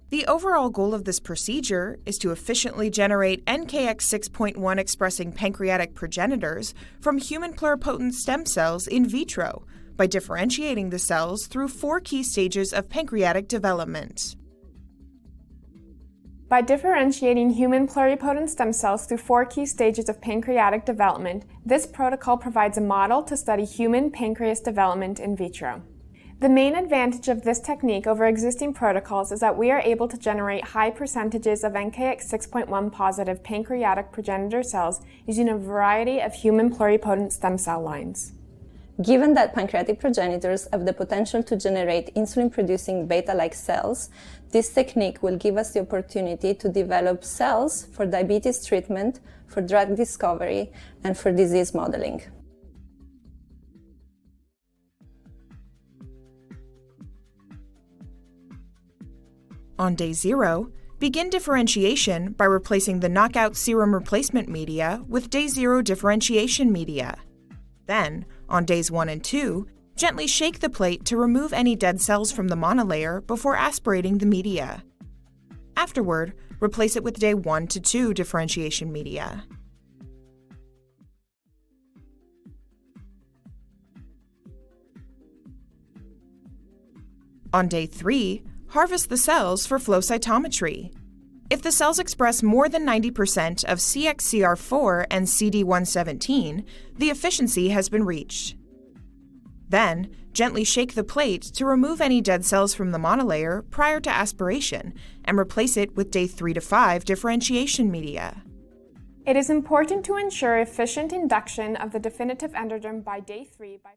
The overall goal of this procedure is to efficiently generate NKX6.1 expressing pancreatic progenitors from human pluripotent stem cells in vitro by differentiating the cells through 4 key stages of pancreatic development. By differentiating human pluripotent stem cells through 4 key stages of pancreatic development, this protocol provides a model to study human pancreas development in vitro. The main advantage of this technique over existing protocols is that we are able to generate high percentages of NKX6.1 positive pancreatic progenitor cells using a variety of human pluripotent stem cell lines. Given that pancreatic progenitors have the potential to generate insulin-producing beta-like cells, this technique will give us the opportunity to develop cells for diabetes treatment, for drug discovery, and for disease modeling. On day 0, begin differentiation by replacing the knockout serum replacement media with day 0 differentiation media. Then, on days 1 and 2, gently shake the plate to remove any dead cells from the monolayer before aspirating the media. Afterward, replace it with day 1 to 2 differentiation media. On day 3, harvest the cells for flow cytometry. If the cells express more than 90% of CXCR4 and CD117, the efficiency has been reached. Then, gently shake the plate to remove any dead cells from the monolayer prior to aspiration and replace it with day 3 to 5 differentiation media. It is important to ensure efficient induction of the definitive endoderm by day 3 by